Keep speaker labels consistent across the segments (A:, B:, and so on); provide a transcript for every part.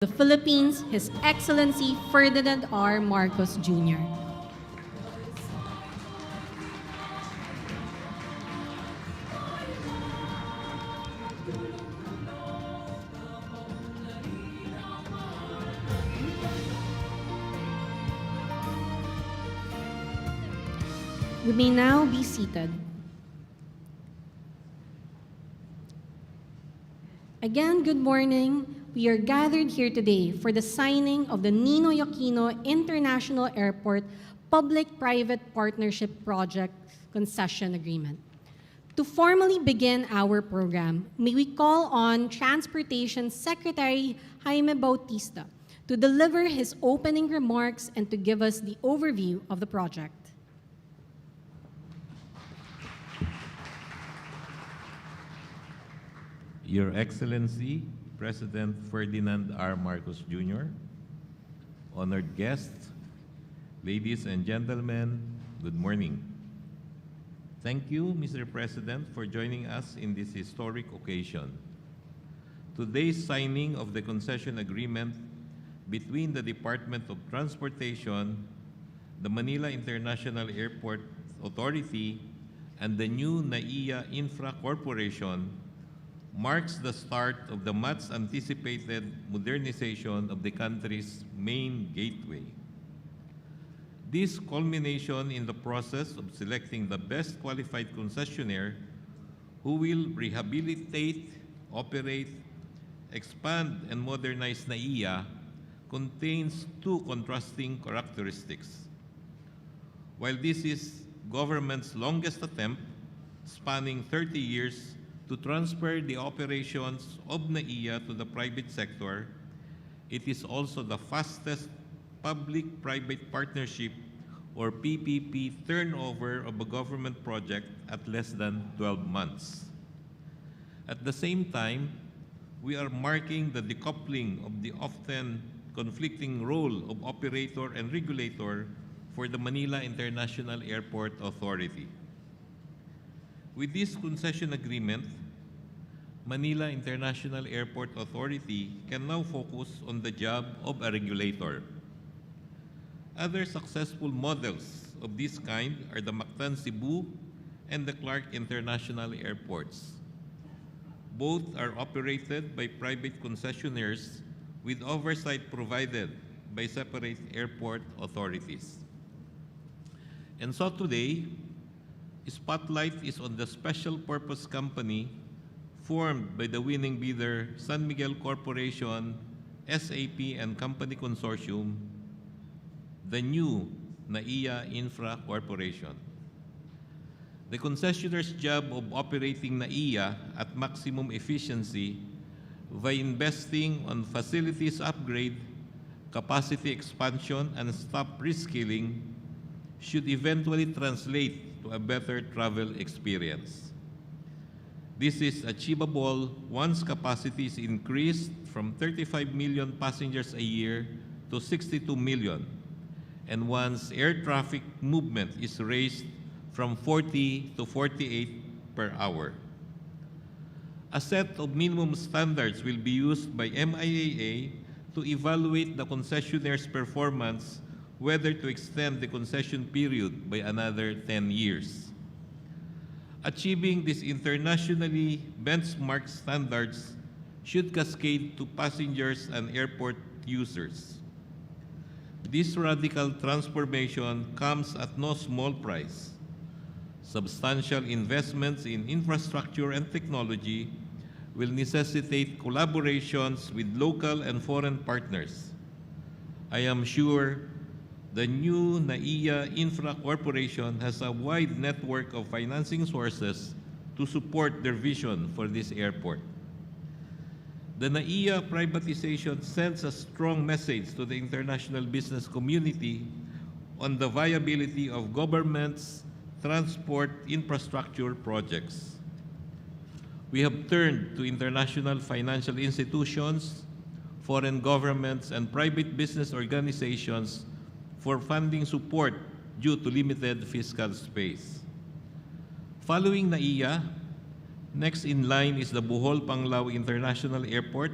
A: the Philippines, His Excellency Ferdinand R. Marcos Jr. You may now be seated. Again, good morning. We are gathered here today for the signing of the Ninoy Aquino International Airport Public-Private Partnership Project Concession Agreement. To formally begin our program, may we call on Transportation Secretary Jaime Bautista to deliver his opening remarks and to give us the overview of the project.
B: Your Excellency, President Ferdinand R. Marcos Jr., honored guests, ladies and gentlemen, good morning. Thank you, Mr. President, for joining us in this historic occasion. Today's signing of the concession agreement between the Department of Transportation, the Manila International Airport Authority, and the new NAIA Infra Corporation marks the start of the much-anticipated modernization of the country's main gateway. This culmination in the process of selecting the best qualified concessionaire who will rehabilitate, operate, expand, and modernize NAIA contains two contrasting characteristics. While this is government's longest attempt, spanning 30 years, to transfer the operations of NAIA to the private sector, it is also the fastest public-private partnership or PPP turnover of a government project at less than 12 months. At the same time, we are marking the decoupling of the often conflicting role of operator and regulator for the Manila International Airport Authority. With this concession agreement, Manila International Airport Authority can now focus on the job of a regulator. Other successful models of this kind are the Mactan Cebu and the Clark International Airports. Both are operated by private concessionaires with oversight provided by separate airport authorities. And so today, spotlight is on the special purpose company formed by the winning bidder San Miguel Corporation, SAP and Company Consortium, the new NAIA Infra Corporation. The concessionaire's job of operating NAIA at maximum efficiency by investing on facilities upgrade, capacity expansion, and staff reskilling should eventually translate to a better travel experience. This is achievable once capacity is increased from 35 million passengers a year to 62 million, and once air traffic movement is raised from 40 to 48 per hour. A set of minimum standards will be used by MIAA to evaluate the concessionaire's performance whether to extend the concession period by another 10 years. Achieving these internationally benchmarked standards should cascade to passengers and airport users. This radical transformation comes at no small price. Substantial investments in infrastructure and technology will necessitate collaborations with local and foreign partners. I am sure the new NAIA Infra Corporation has a wide network of financing sources to support their vision for this airport. The NAIA privatization sends a strong message to the international business community on the viability of government's transport infrastructure projects. We have turned to international financial institutions, foreign governments, and private business organizations for funding support due to limited fiscal space. Following NAIA, next in line is the Bohol Panglao International Airport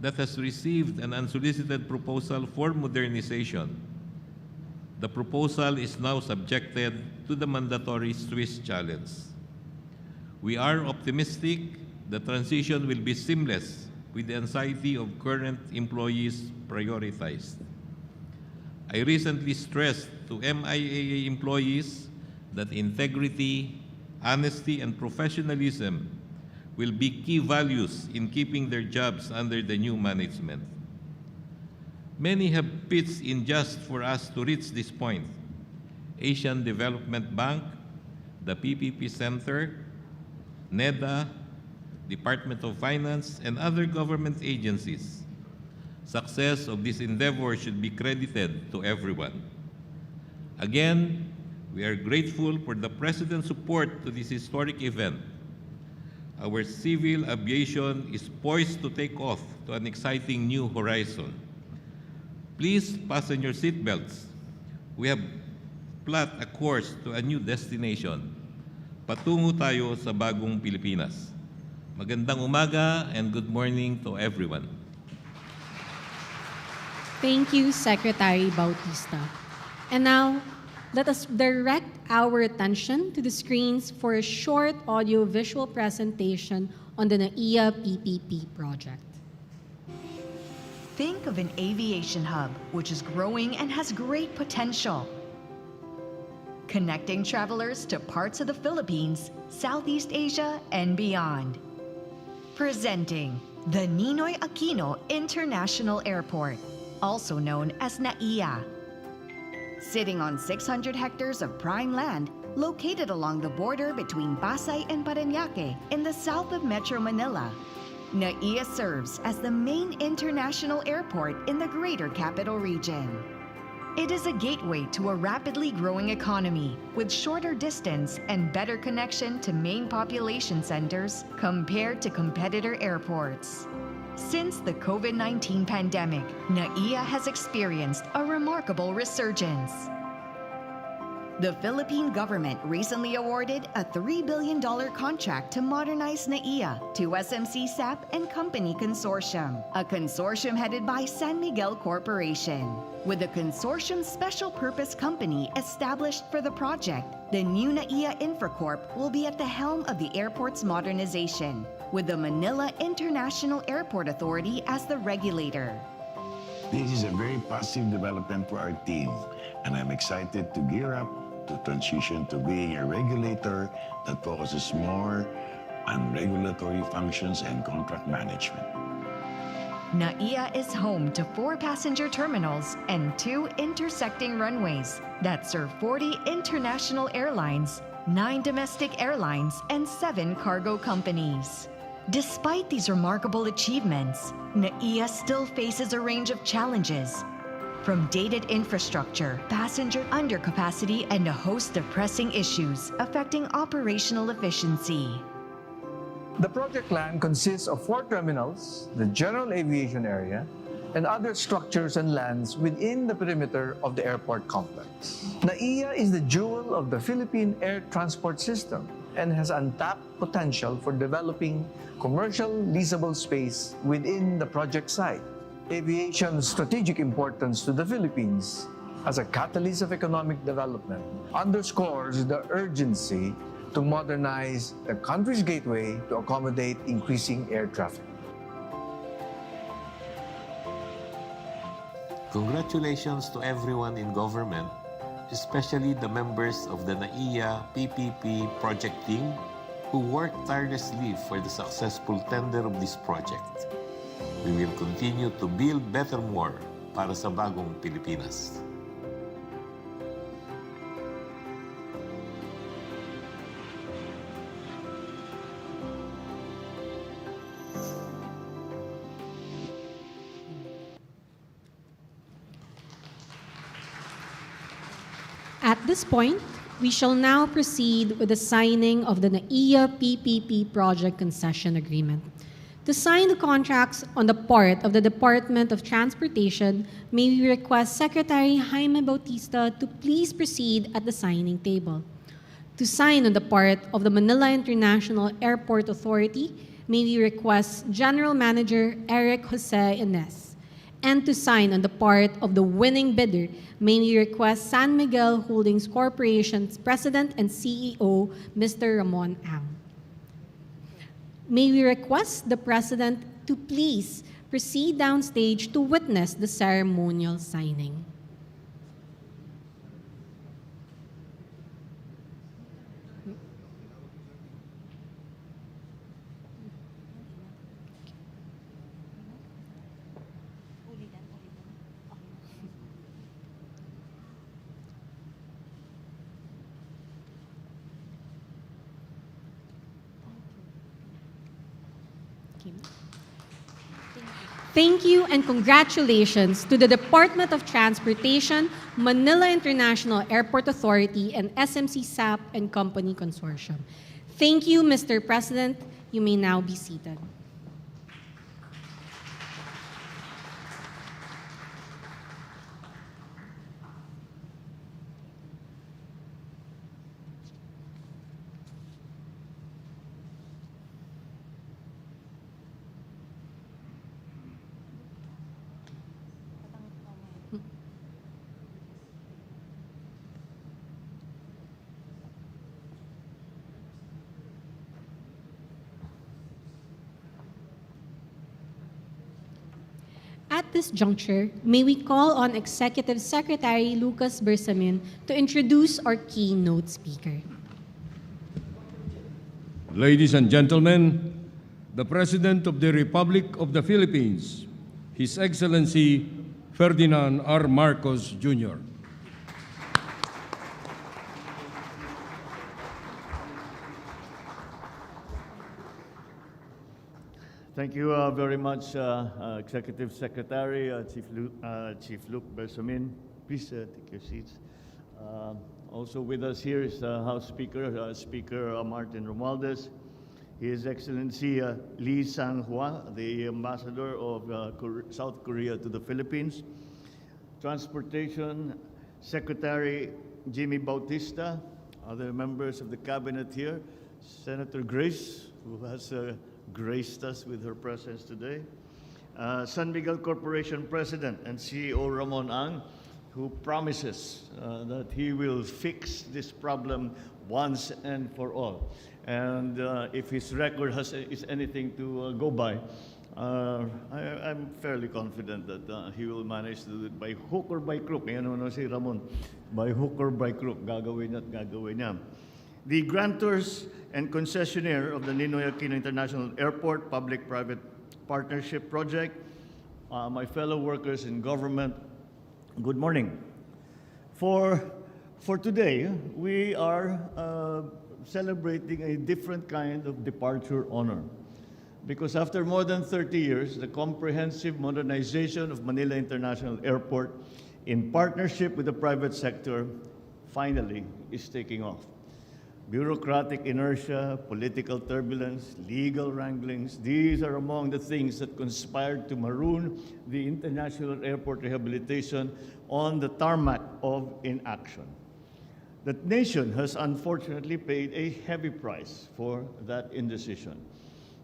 B: that has received an unsolicited proposal for modernization. The proposal is now subjected to the mandatory Swiss challenge. We are optimistic the transition will be seamless with the anxiety of current employees prioritized. I recently stressed to MIAA employees that integrity, honesty, and professionalism will be key values in keeping their jobs under the new management. Many have pitched in just for us to reach this point. Asian Development Bank, the PPP Center, NEDA, Department of Finance, and other government agencies. Success of this endeavor should be credited to everyone. Again, we are grateful for the President's support to this historic event. Our civil aviation is poised to take off to an exciting new horizon. Please fasten your seatbelts. We have plot a course to a new destination. Patungo tayo sa bagong Pilipinas. Magandang umaga and good morning to everyone.
A: Thank you, Secretary Bautista. And now, let us direct our attention to the screens for a short audio-visual presentation on the NAIA PPP project.
C: Think of an aviation hub which is growing and has great potential. Connecting travelers to parts of the Philippines, Southeast Asia, and beyond. Presenting the Ninoy Aquino International Airport, also known as NAIA. Sitting on 600 hectares of prime land located along the border between Pasay and Parañaque in the south of Metro Manila, NAIA serves as the main international airport in the Greater Capital Region. It is a gateway to a rapidly growing economy with shorter distance and better connection to main population centers compared to competitor airports. Since the COVID-19 pandemic, NAIA has experienced a remarkable resurgence. The Philippine government recently awarded a $3 billion contract to modernize NAIA to SMC SAP and Company Consortium, a consortium headed by San Miguel Corporation. With the consortium's special purpose company established for the project, the new NAIA Infracorp will be at the helm of the airport's modernization, with the Manila International Airport Authority as the regulator.
D: This is a very positive development for our team, and I'm excited to gear up to transition to being a regulator that focuses more on regulatory functions and contract management.
C: NAIA is home to 4 passenger terminals and 2 intersecting runways that serve 40 international airlines, 9 domestic airlines, and 7 cargo companies. Despite these remarkable achievements, NAIA still faces a range of challenges, from dated infrastructure, passenger undercapacity, and a host of pressing issues affecting operational efficiency.
E: The project land consists of 4 terminals, the general aviation area, and other structures and lands within the perimeter of the airport complex. NAIA is the jewel of the Philippine air transport system and has untapped potential for developing commercial leasable space within the project site. Aviation's strategic importance to the Philippines as a catalyst of economic development underscores the urgency to modernize the country's gateway to accommodate increasing air traffic.
B: Congratulations to everyone in government, especially the members of the NAIA PPP project team who worked tirelessly for the successful tender of this project. We will continue to build better more para sa bagong Pilipinas.
A: At this point, we shall now proceed with the signing of the NAIA PPP Project Concession Agreement. To sign the contracts on the part of the Department of Transportation, may we request Secretary Jaime Bautista to please proceed at the signing table. To sign on the part of the Manila International Airport Authority, may we request General Manager Eric Jose Ines. And to sign on the part of the winning bidder, may we request San Miguel Holdings Corporation's President and CEO, Mr. Ramon Ang. May we request the President to please proceed downstage to witness the ceremonial signing. Thank you and congratulations to the Department of Transportation, Manila International Airport Authority, and SMC SAP and Company Consortium. Thank you, Mr. President. You may now be seated. At this juncture, may we call on Executive Secretary Lucas Bersamin to introduce our keynote speaker.
F: Ladies and gentlemen, the President of the Republic of the Philippines, His Excellency Ferdinand R. Marcos Jr.
G: Thank you very much, Executive Secretary, Chief Luke Bersamin. Please take your seats. Also with us here is the House Speaker, Speaker Martin Romualdez, His Excellency Lee Sang-hwa, the Ambassador of South Korea to the Philippines, Transportation Secretary Jaime Bautista, other members of the Cabinet here, Senator Grace, who has graced us with her presence today, San Miguel Corporation President and CEO Ramon Ang, who promises that he will fix this problem once and for all. And if his record is anything to go by, I'm fairly confident that he will manage to do it by hook or by crook. Yan ano si Ramon, by hook or by crook, gagawin at gagawin niya. The grantors and concessionaire of the Ninoy Aquino International Airport Public-Private Partnership Project, my fellow workers in government, good morning. For today, we are celebrating a different kind of departure honor. Because after more than 30 years, the comprehensive modernization of Manila International Airport in partnership with the private sector finally is taking off. Bureaucratic inertia, political turbulence, legal wranglings, these are among the things that conspired to maroon the International Airport rehabilitation on the tarmac of inaction. The nation has unfortunately paid a heavy price for that indecision.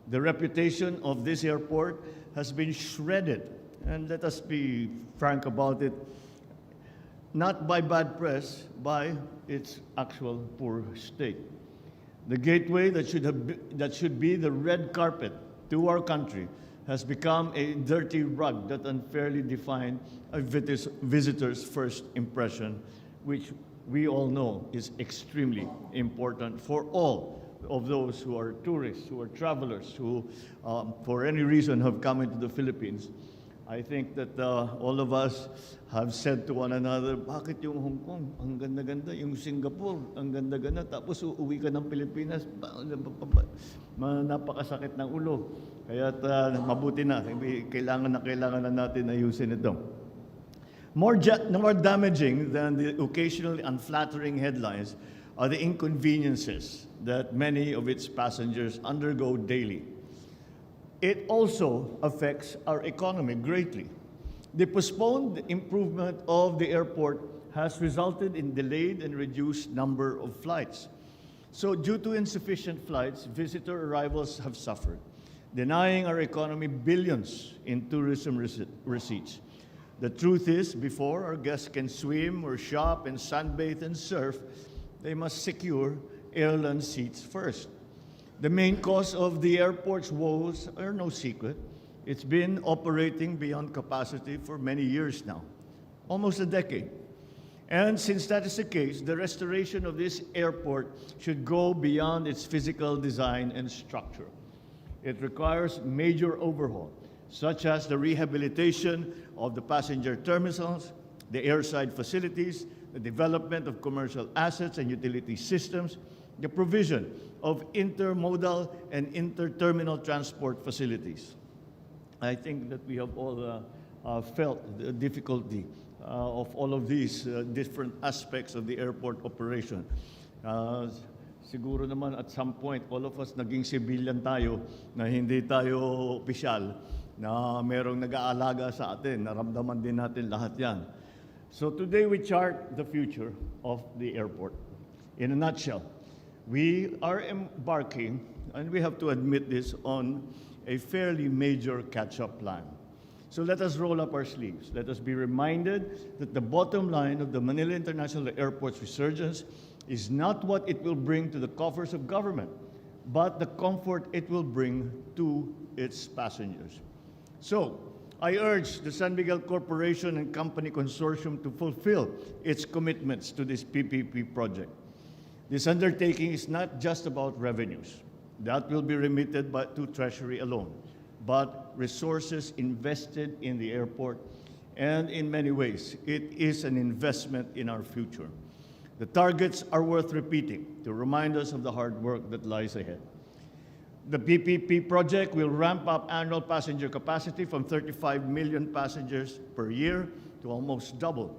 G: The reputation of this airport has been shredded, and let us be frank about it, not by bad press, by its actual poor state. The gateway that should be the red carpet to our country has become a dirty rug that unfairly defined a visitor's first impression, which we all know is extremely important for all of those who are tourists, who are travelers, who for any reason have come into the Philippines. I think that all of us have said to one another, bakit yung Hong Kong, ang ganda-ganda, yung Singapore, ang ganda-ganda, tapos uuwi ka ng Pilipinas, napakasakit ng ulo. Kaya mabuti na, kailangan na natin ayusin ito. More damaging than the occasionally unflattering headlines are the inconveniences that many of its passengers undergo daily. It also affects our economy greatly. The postponed improvement of the airport has resulted in delayed and reduced number of flights. So due to insufficient flights, visitor arrivals have suffered. denying our economy billions in tourism receipts. The truth is, before our guests can swim or shop and sunbathe and surf, they must secure airline seats first. The main cause of the airport's woes are no secret. It's been operating beyond capacity for many years now, almost a decade. And since that is the case, the restoration of this airport should go beyond its physical design and structure. It requires major overhaul, such as the rehabilitation of the passenger terminals, the airside facilities, the development of commercial assets and utility systems, the provision of intermodal and interterminal transport facilities. I think that we have all felt the difficulty of all of these different aspects of the airport operation. Siguro naman at some point, all of us naging civilian tayo na hindi tayo opisyal, na merong nag-aalaga sa atin. Naramdaman din natin lahat yan. So today we chart the future of the airport. In a nutshell, we are embarking, and we have to admit this, on a fairly major catch-up plan. So let us roll up our sleeves. Let us be reminded that the bottom line of the Manila International Airport's resurgence is not what it will bring to the coffers of government, but the comfort it will bring to its passengers. So I urge the San Miguel Corporation and Company Consortium to fulfill its commitments to this PPP project. This undertaking is not just about revenues. That will be remitted to Treasury alone, but resources invested in the airport, and in many ways, it is an investment in our future. The targets are worth repeating to remind us of the hard work that lies ahead. The PPP project will ramp up annual passenger capacity from 35 million passengers per year to almost double,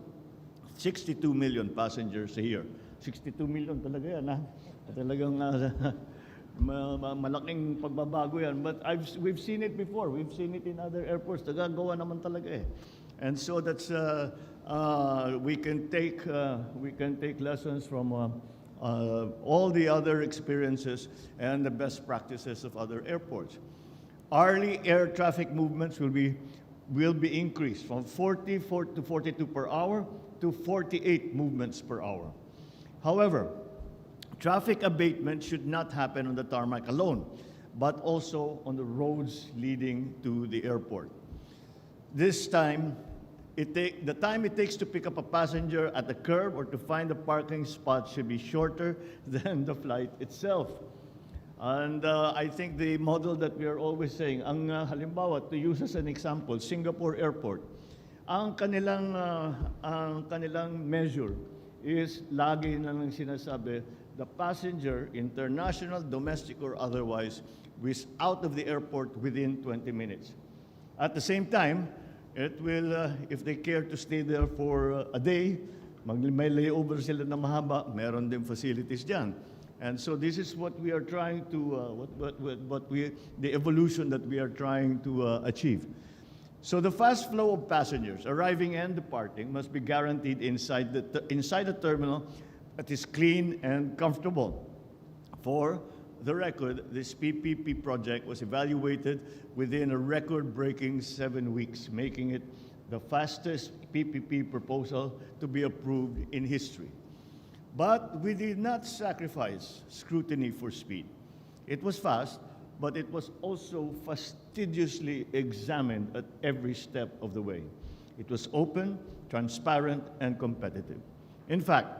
G: 62 million passengers a year. 62 million talaga yan, ha? Talagang malaking pagbabago yan. But we've seen it before. We've seen it in other airports. Nagagawa naman talaga eh. And so that's we can take lessons from all the other experiences and the best practices of other airports. Hourly air traffic movements will be increased from 44 to 42 per hour to 48 movements per hour. However, traffic abatement should not happen on the tarmac alone, but also on the roads leading to the airport. This time, the time it takes to pick up a passenger at the curb or to find a parking spot should be shorter than the flight itself. And I think the model that we are always saying, halimbawa, to use as an example, Singapore Airport, ang kanilang measure is lagi na lang sinasabi, the passenger, international, domestic, or otherwise, is out of the airport within 20 minutes. At the same time, it will, if they care to stay there for a day, may layover sila na mahaba, meron din facilities dyan. And so this is what we are trying to, the evolution that we are trying to achieve. So the fast flow of passengers arriving and departing must be guaranteed inside the terminal that is clean and comfortable. For the record, this PPP project was evaluated within a record-breaking 7 weeks, making it the fastest PPP proposal to be approved in history. But we did not sacrifice scrutiny for speed. It was fast, but it was also fastidiously examined at every step of the way. It was open, transparent, and competitive. In fact,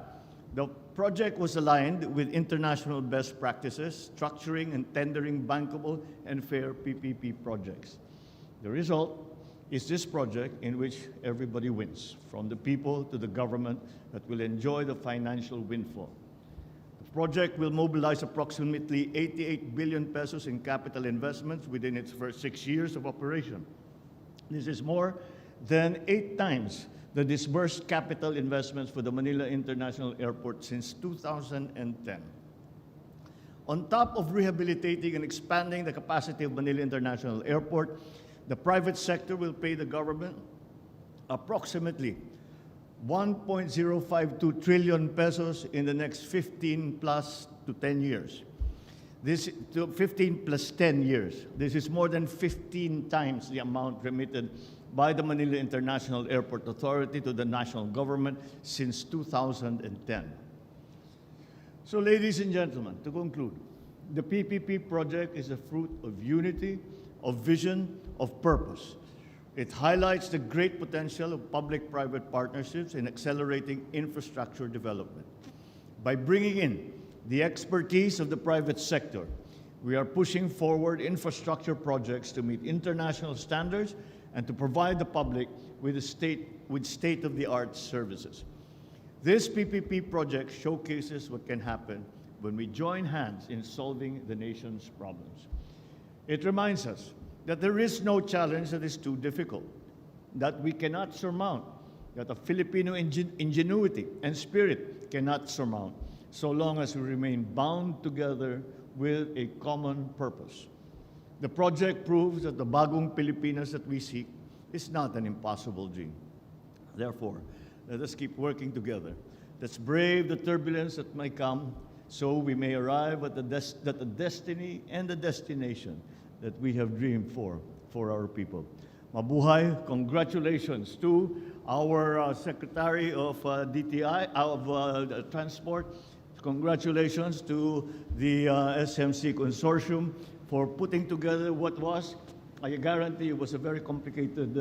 G: the project was aligned with international best practices, structuring and tendering bankable and fair PPP projects. The result is this project in which everybody wins, from the people to the government that will enjoy the financial windfall. The project will mobilize approximately 88 billion pesos in capital investments within its first 6 years of operation. This is more than 8 times the disbursed capital investments for the Manila International Airport since 2010. On top of rehabilitating and expanding the capacity of Manila International Airport, the private sector will pay the government approximately 1.052 trillion pesos in the next 15 plus to 10 years. This to 15 plus 10 years. This is more than 15 times the amount remitted by the Manila International Airport Authority to the national government since 2010. So, ladies and gentlemen, to conclude, the PPP project is a fruit of unity, of vision, of purpose. It highlights the great potential of public-private partnerships in accelerating infrastructure development. By bringing in the expertise of the private sector, we are pushing forward infrastructure projects to meet international standards and to provide the public with state-of-the-art services. This PPP project showcases what can happen when we join hands in solving the nation's problems. It reminds us that there is no challenge that is too difficult, that we cannot surmount, that a Filipino ingenuity and spirit cannot surmount, so long as we remain bound together with a common purpose. The project proves that the bagong Pilipinas that we seek is not an impossible dream. Therefore, let us keep working together. Let's brave the turbulence that may come so we may arrive at the destiny and the destination that we have dreamed for our people. Mabuhay! Congratulations to our Secretary of Transport. Congratulations to the SMC Consortium for putting together what was, I guarantee it was a very complicated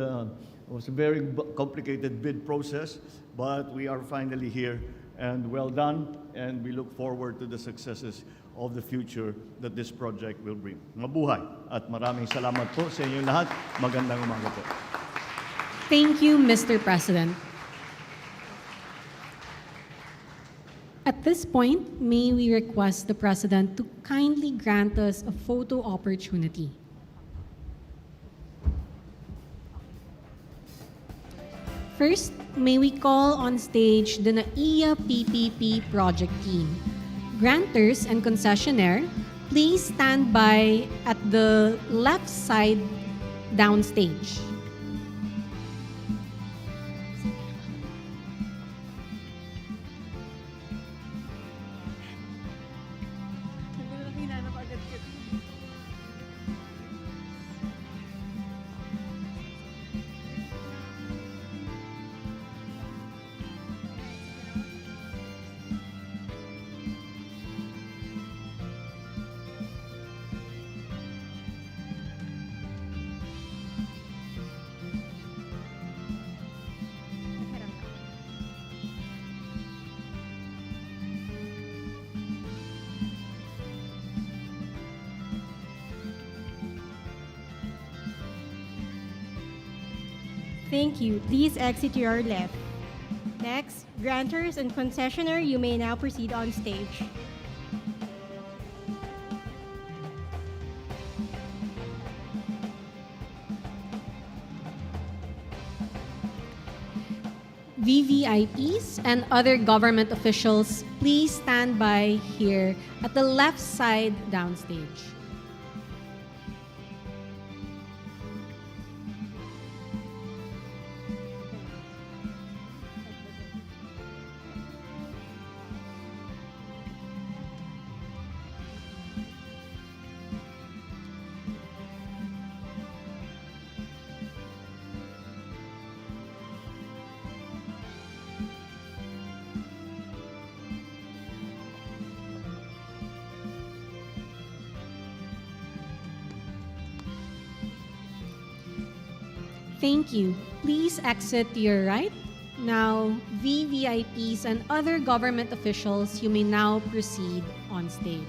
G: bid process, but we are finally here, and well done, and we look forward to the successes of the future that this project will bring. Mabuhay at maraming salamat po sa inyong lahat. Magandang umaga po.
A: Thank you, Mr. President. At this point, may we request the President to kindly grant us a photo opportunity. First, may we call on stage the NAIA PPP Project team. Grantors and concessionaire, please stand by at the left side downstage.
H: Thank you. Please exit to your left. Next, grantors and concessionaire, you may now proceed on stage.
A: VVIPs and other government officials, please stand by here at the left side downstage. Thank you. Please exit to your right. Now, VVIPs and other government officials, you may now proceed on stage.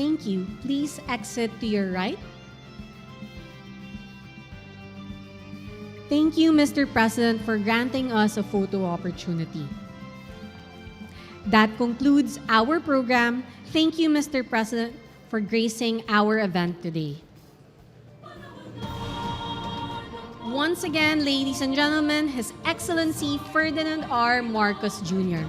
A: Thank you. Please exit to your right. Thank you, Mr. President, for granting us a photo opportunity. That concludes our program. Thank you, Mr. President, for gracing our event today. Once again, ladies and gentlemen, His Excellency Ferdinand R. Marcos Jr.,